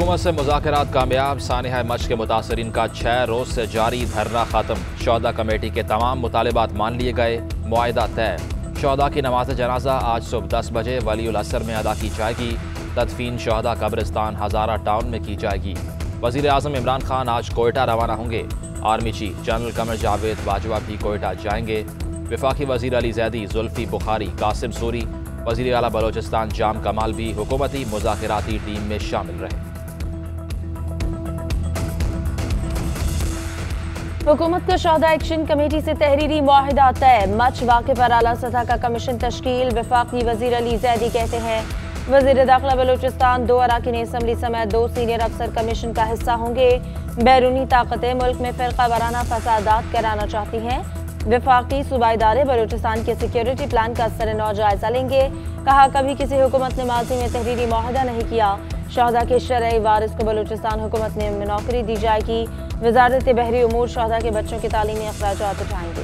हुकूमत से मुज़ाकरात कामयाब। सानिहा मच के मुतासरीन का 6 रोज़ से जारी धरना ख़त्म। शोहदा कमेटी के तमाम मुतालिबात मान लिए गए, मुआहिदा तय। शोहदा की नमाज जनाजा आज सुबह 10 बजे वलीउल असर में अदा की जाएगी। तदफीन शोहदा कब्रिस्तान हज़ारा टाउन में की जाएगी। वज़ीर आज़म इमरान खान आज कोयटा रवाना होंगे। Army chief general Qamar Javed Bajwa भी कोयटा जाएंगे। वफाकी वज़ीर अली ज़ैदी, जुल्फ़ी बुखारी, कासिम सूरी, वज़ीर आला बलोचिस्तान जाम कमाल भी हुकूमती मुज़ाकराती टीम में शामिल रहे। हुकूमत को शोहदा एक्शन कमेटी से तहरीरी मुआहिदा तय। मच वाक़े पर आला सतह का कमीशन तश्कील। वफाकी वज़ीर अली ज़ैदी कहते हैं वज़ीर दाखिला बलोचिस्तान 2 अरकान असम्बली समेत 2 सीनियर अफसर कमीशन का हिस्सा होंगे। बैरूनी ताकतें मुल्क में फ़िरका वाराना फसादात कराना चाहती हैं। वफाकी सूबाई इदारे बलोचिस्तान के सिक्योरिटी प्लान का असर-ए-नौ जायजा लेंगे। कहा कभी किसी हुकूमत ने माजी में तहरीरी मुआहिदा नहीं किया। शोहदा के शरई वारिस को बलोचिस्तान हुकूमत में नौकरी दी जाएगी। वज़ारत बहरी उमूर शोहदा के बच्चों के तालीमी अखराजात उठाएंगे।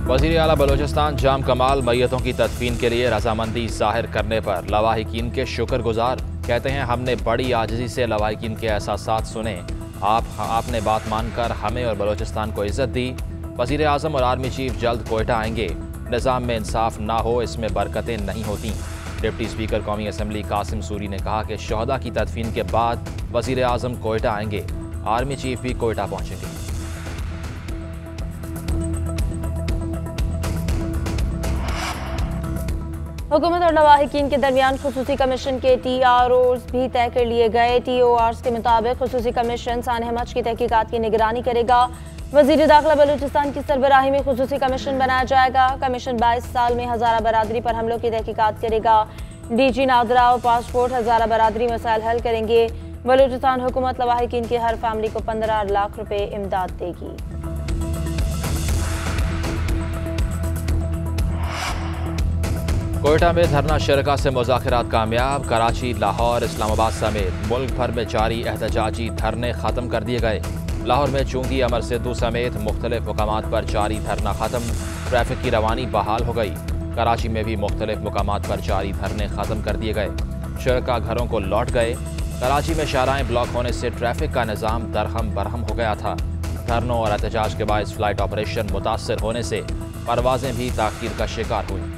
वज़ीर आला बलोचिस्तान जाम कमाल मैयतों की तदफीन के लिए रजामंदी जाहिर करने पर लवाहिकीन के शुक्रगुजार। कहते हैं हमने बड़ी आजिज़ी से लवाहिकीन के एहसासात सुने। आपने बात मानकर हमें और बलोचिस्तान को इज्जत दी। वज़ीर आज़म और आर्मी चीफ जल्द कोयटा आएंगे। निज़ाम में इंसाफ ना हो इसमें बरकतें नहीं होती। डिप्टी स्पीकर कौमी असम्बली कासिम सूरी ने कहा कि शोहदा की तदफीन के बाद वज़ीर आज़म कोयटा आएंगे। आर्मी चीफ भी कोयटा पहुँचेंगे। हुकूमत और लवाहिकीन के दरमियान खुसूसी कमीशन के TROs भी तय कर लिए गए। TORs के मुताबिक खुसूसी कमीशन सानिहा मच की तहकीकात की निगरानी करेगा। वज़ीर दाखिला बलूचिस्तान की सरबराही में खुसूसी कमीशन बनाया जाएगा। कमीशन 22 साल में हज़ारा बरादरी पर हमलों की तहकीकात करेगा। DG नादरा और पासपोर्ट हज़ारा बरादरी मसाइल हल करेंगे। बलूचिस्तान हुकूमत लवाहिकीन की हर फैमिली को 15 लाख रुपए इमदाद देगी। कोयटा में धरना शरका से मुज़ाकरात कामयाब। कराची, लाहौर, इस्लामाबाद समेत मुल्क भर में जारी एहतजाजी धरने ख़त्म कर दिए गए। लाहौर में चूंगी, अमर सिद्धू समेत मुख्तलिफ मकामात पर जारी धरना ख़त्म। ट्रैफिक की रवानी बहाल हो गई। कराची में भी मुख्तलिफ मकामात पर जारी धरने ख़त्म कर दिए गए। शरका घरों को लौट गए। कराची में शाहराहें ब्लॉक होने से ट्रैफिक का निज़ाम दरहम बरहम हो गया था। धरनों और एहतजाज के बायस फ़्लाइट ऑपरेशन मुतासर होने से परवाज़ें भी ताख़ीर का शिकार हुई।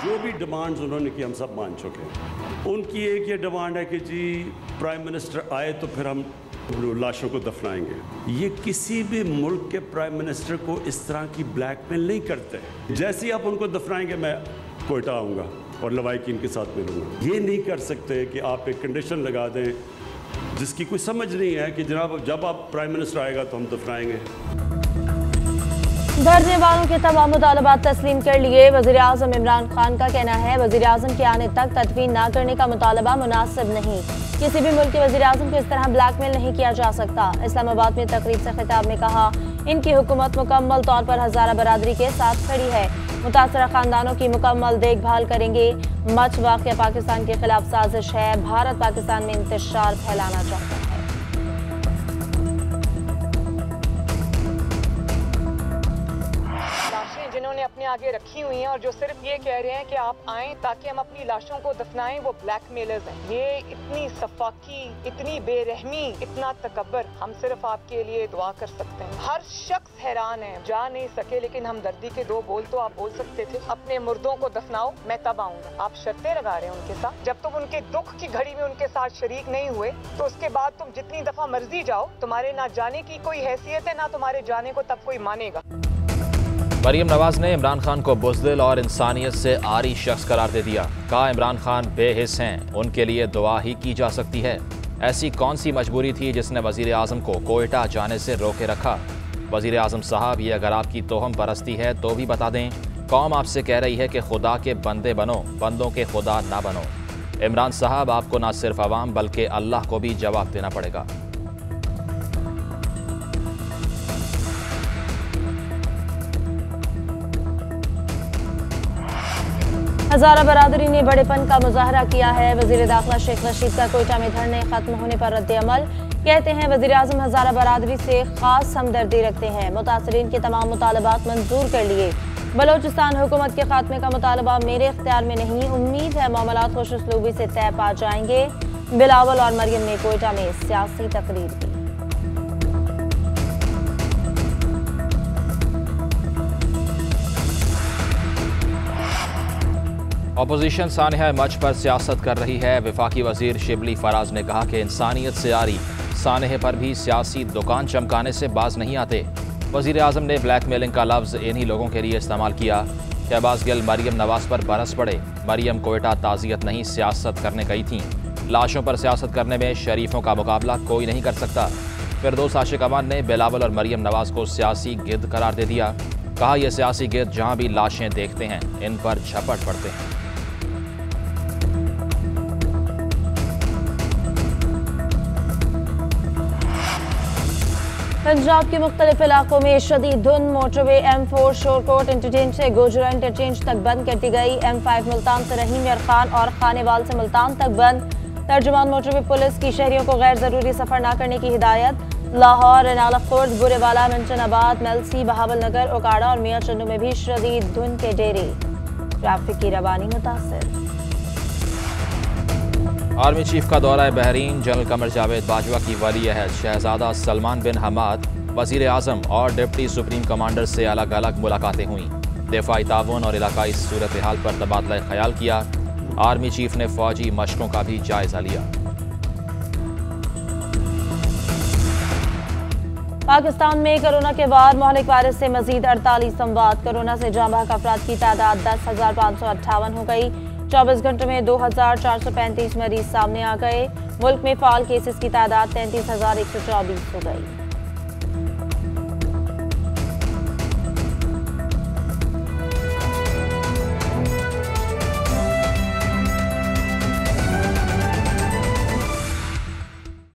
जो भी डिमांड्स उन्होंने की हम सब मान चुके हैं। उनकी एक ये डिमांड है कि जी प्राइम मिनिस्टर आए तो फिर हम लाशों को दफनाएंगे। ये किसी भी मुल्क के प्राइम मिनिस्टर को इस तरह की ब्लैकमेल नहीं करते। जैसे ही आप उनको दफनाएंगे मैं कोयटा आऊँगा और लवाहिकीन के साथ मिलूँगा। ये नहीं कर सकते कि आप एक कंडीशन लगा दें जिसकी कोई समझ नहीं है कि जनाब जब आप प्राइम मिनिस्टर आएगा तो हम दफनाएंगे। धरने वालों के तमाम मुतालबात तस्लीम कर लिए। वज़ीर आज़म इमरान खान का कहना है वज़ीर आज़म के आने तक तदफीन न करने का मुतालबा मुनासिब नहीं। किसी भी मुल्क के वज़ीर आज़म को इस तरह ब्लैकमेल नहीं किया जा सकता। इस्लामाबाद में तकरीब से खिताब में कहा इनकी हुकूमत मुकम्मल तौर पर हज़ारा बरादरी के साथ खड़ी है। मुतासरा खानदानों की मुकम्मल देखभाल करेंगे। मच वाक़या पाकिस्तान के खिलाफ साजिश है। भारत पाकिस्तान में इंतशार फैलाना चाहता है। जिन्होंने अपने आगे रखी हुई हैं और जो सिर्फ ये कह रहे हैं कि आप आएं ताकि हम अपनी लाशों को दफनाएं, वो ब्लैकमेलर्स हैं। ये इतनी सफाकी, इतनी बेरहमी, इतना तकब्बर, हम सिर्फ आपके लिए दुआ कर सकते हैं। हर शख्स हैरान है, जा नहीं सके, लेकिन हमदर्दी के 2 बोल तो आप बोल सकते थे। अपने मुर्दों को दफनाओ, मैं तब आऊंगा। आप शर्तें लगा रहे हैं उनके साथ। जब तुम उनके दुख की घड़ी में उनके साथ शरीक नहीं हुए तो उसके बाद तुम जितनी दफा मर्जी जाओ, तुम्हारे ना जाने की कोई हैसियत है, ना तुम्हारे जाने को तब कोई मानेगा। मरीम नवाज ने इमरान खान को बुज़दिल और इंसानियत से आरी शख्स करार दे दिया। कहा इमरान खान बेहिस हैं, उनके लिए दुआ ही की जा सकती है। ऐसी कौन सी मजबूरी थी जिसने वज़ीर आज़म को कोयटा जाने से रोके रखा? वज़ीर आज़म साहब, ये अगर आपकी तोहम परस्ती है तो भी बता दें। कौम आपसे कह रही है कि खुदा के बंदे बनो, बंदों के खुदा ना बनो। इमरान साहब, आपको ना सिर्फ अवाम बल्कि अल्लाह को भी जवाब देना पड़ेगा। हज़ारा बरादरी ने बड़ेपन का मुजाहरा किया है। वज़ीर दाखिला शेख रशीद का कोयटा में धरने खत्म होने पर रद्द अमल। कहते हैं वज़ीर आज़म हज़ारा बरादरी से खास हमदर्दी रखते हैं। मुतासरीन के तमाम मुतालबात मंजूर कर लिए। बलोचिस्तान हुकूमत के खात्मे का मुतालबा मेरे इख्तियार में नहीं, उम्मीद है मामलात खुश उसलूबी से तय पा जाएंगे। बिलावल और मरियम ने कोयटा में सियासी तकरीर की। अपोजिशन सानिहा मच पर सियासत कर रही है। वफाकी वजीर शिबली फराज ने कहा कि इंसानियत से आरी सानिहे पर भी सियासी दुकान चमकाने से बाज नहीं आते। वजीर आजम ने ब्लैकमेलिंग का लफ्ज़ इन्हीं लोगों के लिए इस्तेमाल किया। शहबाज गिल मरियम नवाज पर बरस पड़े। मरियम कोयटा ताज़ियत नहीं सियासत करने गई थीं। लाशों पर सियासत करने में शरीफों का मुकाबला कोई नहीं कर सकता। फिरदौस आशिक अमान ने बिलावल और मरियम नवाज को सियासी गिद्ध करार दे दिया। कहा यह सियासी गिद्ध जहाँ भी लाशें देखते हैं इन पर झपट पड़ते हैं। पंजाब के मुख्तलिफ इलाकों में शदीद धुंध। मोटरवे M4 शोरकोट इंटरचेंज से गोजरा इंटरचेंज तक बंद कर दी गई। M5 मुल्तान से रहीम यार खान और खानेवाल से मुल्तान तक बंद। तर्जुमान मोटरवे पुलिस की शहरियों को गैर जरूरी सफर न करने की हिदायत। लाहौर, नालाखुर्द, बुरेवाला, मंचनाबाद, मेलसी, बहावल नगर, ओकाड़ा और मियां चंदू में भी शदीद धुंध के डेरे। ट्रैफिक की रवानी मुतासर। आर्मी चीफ का दौरा बहरीन। जनरल कमर जावेद बाजवा की वली अहद शहजादा सलमान बिन हमाद, वजीर आजम और डिप्टी सुप्रीम कमांडर से अलग अलग मुलाकातें हुई। दिफाई ताउन और इलाकाई सूरत हाल पर तबादला ख्याल किया। आर्मी चीफ ने फौजी मशकों का भी जायजा लिया। पाकिस्तान में कोरोना के बाद मोहलिक वायरस से मजीद 48 अमवात। कोरोना से जाँ बहक अफराद की तादाद 10,558 हो गई। 24 घंटे में 2,435 मरीज सामने आ गए। मुल्क में फाल केसेस की तादाद 33,124 हो गई।